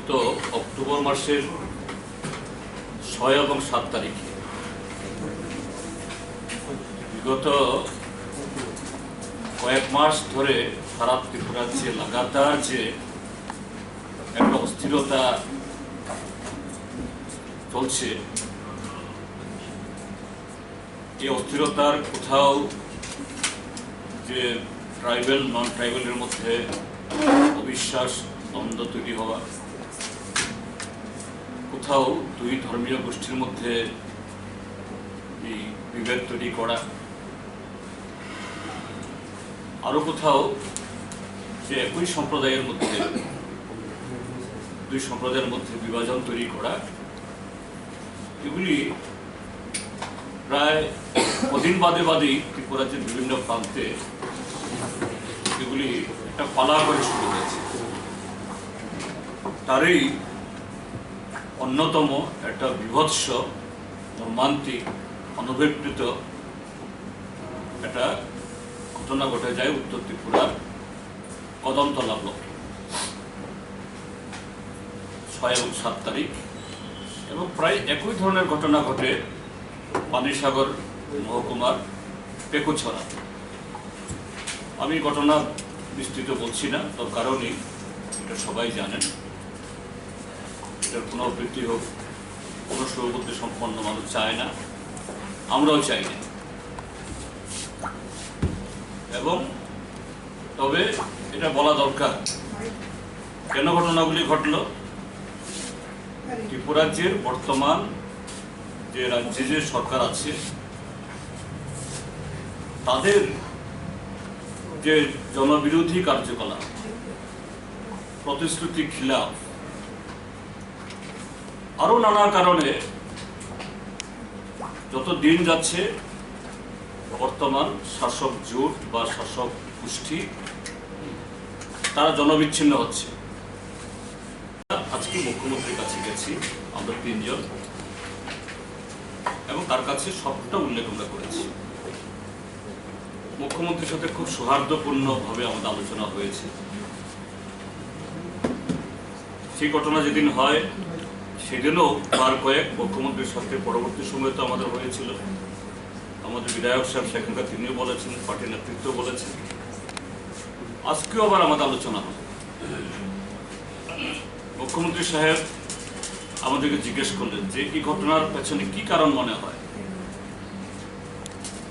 গত অক্টোবর মাসের ৬ এবং ৭ তারিখে বিগত কয়েক মাস ধরে সারা ত্রিপুরার যে লাগাতার যে একটা অস্থিরতা চলছে, এই অস্থিরতার কোথাও যে ট্রাইবেল নন ট্রাইবেলের মধ্যে অবিশ্বাস দ্বন্দ্ব তৈরি হওয়া, কোথাও দুই ধর্মীয় গোষ্ঠীর মধ্যে এই বিভেদ তৈরি করা, আরো কোথাও যে একই সম্প্রদায়ের মধ্যে দুই সম্প্রদায়ের মধ্যে বিভাজন তৈরি করা, এগুলি প্রায় কদিন বাদে বাদেই ত্রিপুরার বিভিন্ন প্রান্তে এগুলি একটা পালা করে শুরু হয়েছে। তারই অন্যতম একটা বিভৎস মর্মান্তিক অনভিপ্রেত একটা ঘটনা ঘটে যায় উত্তর ত্রিপুরার কদমতলা ব্লকে ৬ এবং ৭ তারিখ, এবং প্রায় একই ধরনের ঘটনা ঘটে পানিসাগর মহকুমার পেকুছড়া। আমি ঘটনা বিস্তৃত বলছি না, তার কারণই এটা সবাই জানেন। এটার পুনরাবৃত্তি হোক কোনো সৌবুদ্ধি সম্পন্ন মানুষ চায় না, আমরাও চাই না। এবং তবে এটা বলা দরকার কেন ঘটনাগুলি ঘটল। ত্রিপুরাজ্যের বর্তমান যে রাজ্যে যে সরকার আছে, তাদের যে জনবিরোধী কার্যকলাপ, প্রতিশ্রুতি খিলাফ, আরো নানা কারণে যত দিন যাচ্ছে বর্তমান শাসক জোট বা শাসক গোষ্ঠী তারা জনবিচ্ছিন্ন হচ্ছে। আজকে মুখ্যমন্ত্রীর কাছে গেছি আমরা ৩ জন, এবং তার কাছে সবটা উল্লেখ আমরা করেছি। মুখ্যমন্ত্রীর সাথে খুব সৌহার্দ্যপূর্ণভাবে আমাদের আলোচনা হয়েছে। সেই ঘটনা যেদিন হয় সেদিনও বার কয়েক মুখ্যমন্ত্রীর সাথে পরবর্তী সময় তো আমাদের হয়েছিল। আমাদের বিধায়ক সাহেব সেখানকার তিনিও বলেছেন, পার্টির নেতৃত্ব বলেছেন। আজকেও আবার আমাদের আলোচনা হবে। মুখ্যমন্ত্রী সাহেব আমাদেরকে জিজ্ঞেস করলেন যে এই ঘটনার পেছনে কি কারণ মনে হয়।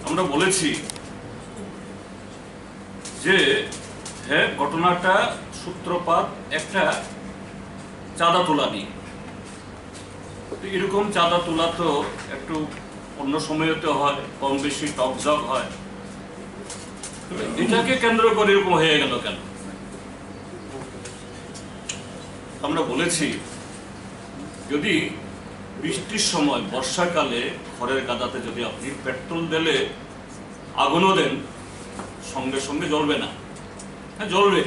আমরা বলেছি যে হ্যাঁ, ঘটনাটা সূত্রপাত একটা চাঁদা তোলা নিয়ে। এরকম চাঁদা তোলা তো একটু অন্য সময়তে হয়, কম বেশি টকঝক হয়। এটাকে কেন্দ্র করে এরকম হয়ে গেল কেন? আমরা বলেছি যদি বৃষ্টির সময় বর্ষাকালে ঘরের কাদাতে যদি আপনি পেট্রোল দিলে আগুনও দেন, সঙ্গে সঙ্গে জ্বলবে না। হ্যাঁ, জ্বলবে,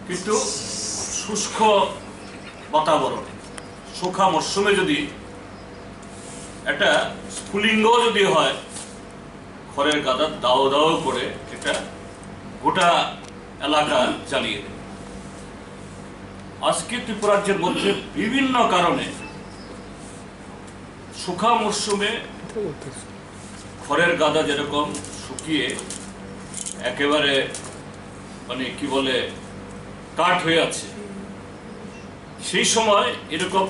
কিন্তু শুষ্ক বাতাবরণে শুখা মরশুমে যদি একটা স্ফুলিঙ্গ যদি হয়, খড়ের কাদা দাও দাও করে এটা গোটা এলাকা জ্বালিয়ে দেয়। আজকে ত্রিপুরাজ্যের মধ্যে বিভিন্ন কারণে শুখা মরশুমে খড়ের গাদা যেরকম শুকিয়ে একেবারে মানে কি বলে কাঠ হয়ে আছে, সেই সময় এরকম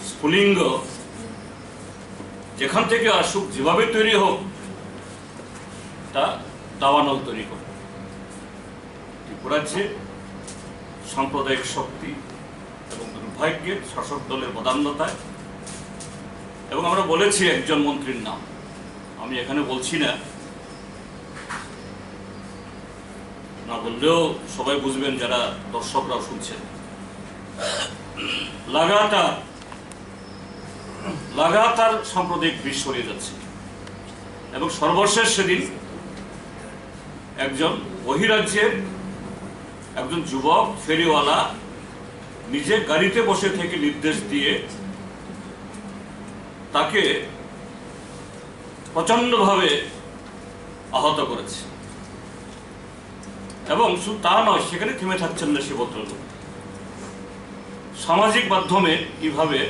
স্ফুলিঙ্গ যেখান থেকে আসুক, যেভাবে তৈরি হোক, তা দাবানল তৈরি করে। ত্রিপুরাজ্যে সাম্প্রদায়িক শক্তি এবং দুর্ভাগ্যের শাসক দলের বদান্যতায়, এবং আমরা বলেছি একজন মন্ত্রীর নাম আমি এখানে বলছি না, না বললেও সবাই বুঝবেন যারা দর্শকরাও শুনছেন। লাগাতার সাম্প্রদায়িক বিষ ছড়িয়ে যাচ্ছে, এবং সর্বশেষ সেদিন একজন বহিরাজ্যের একজন যুবক ফেরিওয়ালা নিজে গাড়িতে বসে থেকে নির্দেশ দিয়ে তাকে প্রচন্ডভাবে আহত করেছে। এবং শুধু তা নয়, সেখানে থেমে থাকছেন না সে ভদ্রলোক, সামাজিক মাধ্যমে কিভাবে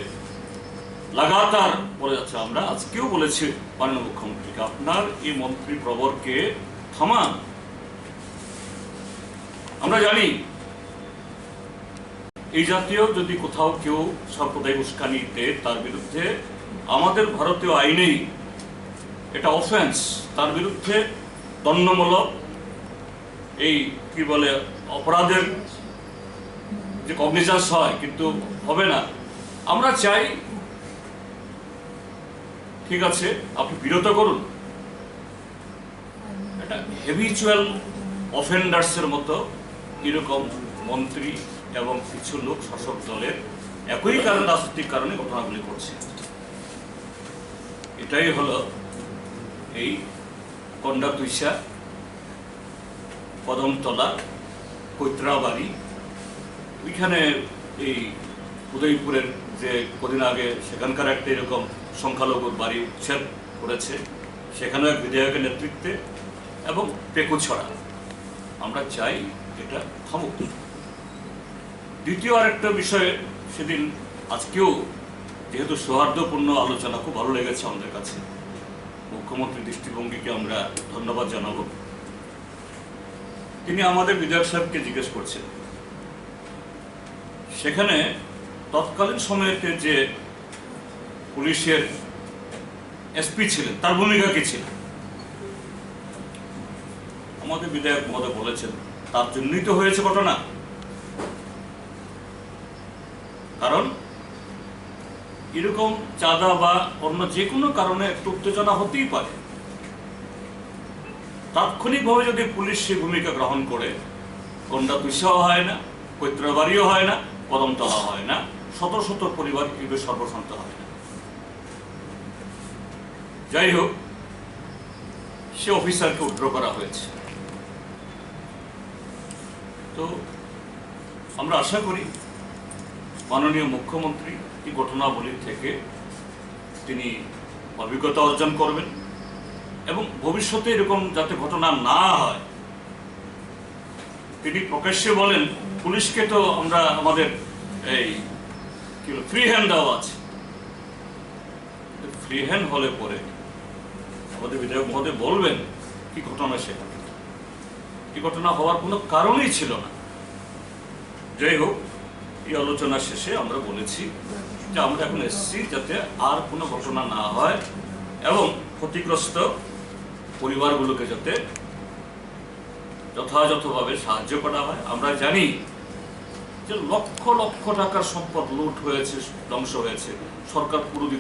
লাগাতার বলে যাচ্ছে। আমরা আজকেও বলেছি মাননীয় মুখ্যমন্ত্রীকে, আপনার এই মন্ত্রী প্রবরকে থামান। আমরা জানি এই জাতীয় যদি কোথাও কেউ সাম্প্রদায়িক উস্কানি দেয় তার বিরুদ্ধে আমাদের ভারতীয় আইনেই এটা অফেন্স, তার বিরুদ্ধে দণ্ডমূলক এই কি বলে অপরাধের যে কগনিজেন্স হয়, কিন্তু হবে না। আমরা চাই ঠিক আছে আপনি বিরত করুন, এটা হ্যাবিচুয়াল অফেন্ডার্সের মতো এরকম মন্ত্রী এবং কিছু লোক শাসক দলের একই কারণে, রাজনৈতিক কারণে ঘটনাগুলি করছে। এটাই হলো এই কন্ডাতুইশা, কদমতলা, কৈত্রাবাড়ি, ওইখানে এই উদয়পুরের যে কদিন আগে সেখানকার একটা এরকম সংখ্যালঘুর বাড়ি উচ্ছেদ করেছে, সেখানেও এক বিধায়কের নেতৃত্বে, এবং পেকুছড়া। আমরা চাই এটা থামুক। দ্বিতীয় আরেকটা বিষয়ে সেদিন আজকেও যেহেতু সৌহার্দ্যপূর্ণ আলোচনা, খুব ভালো লেগেছে আমাদের কাছে। মুখ্যমন্ত্রীর দৃষ্টিভঙ্গিকে আমরা ধন্যবাদ জানাবো। তিনি আমাদের বিধায়ক সাহেবকে জিজ্ঞেস করছেন, সেখানে তৎকালীন সময়েতে যে পুলিশের এসপি ছিলেন তার ভূমিকা কি ছিল? আমাদের বিধায়ক মহোদয় বলেছেন তার জন্যই তো হয়েছে ঘটনা। কারণ এরকম চাঁদা বা অন্য যে কোনো কারণে একটু উত্তেজনা হতেই পারে। তাৎক্ষণিকভাবে যদি পুলিশ সেই ভূমিকা গ্রহণ করে, কন্ডাতুইশাও হয় না, কৈত্রাবাড়িও হয় না, কদমতলা হয় না, শত শত পরিবার কিভাবে সর্বশান্ত হয় না। যাই হোক, সে অফিসারকে উদ্র করা হয়েছে। তো আমরা আশা করি মাননীয় মুখ্যমন্ত্রী এই ঘটনাবলী থেকে তিনি অভিজ্ঞতা অর্জন করবেন এবং ভবিষ্যতে এরকম যাতে ঘটনা না হয়। তিনি প্রকাশ্যে বলেন, পুলিশকে তো আমরা আমাদের এই কি ফ্রি হ্যান্ড দেওয়া আছে। ফ্রি হ্যান্ড হলে পরে আমাদের বিধায়ক মহোদয় বলবেন কি ঘটনা সেখানে। এই ঘটনা হওয়ার কোনো কারণই ছিল না। যাই হোক, এই আলোচনা শেষে আমরা বলেছি যে আমরা এখন এসেছি যাতে আর কোনো ঘটনা না হয় এবং ক্ষতিগ্রস্ত পরিবারগুলোকে যাতে যথাযথভাবে সাহায্য করা হয়। আমরা জানি যে লক্ষ লক্ষ টাকার সম্পদ লুট হয়েছে, ধ্বংস হয়েছে, সরকার পুরো দিতে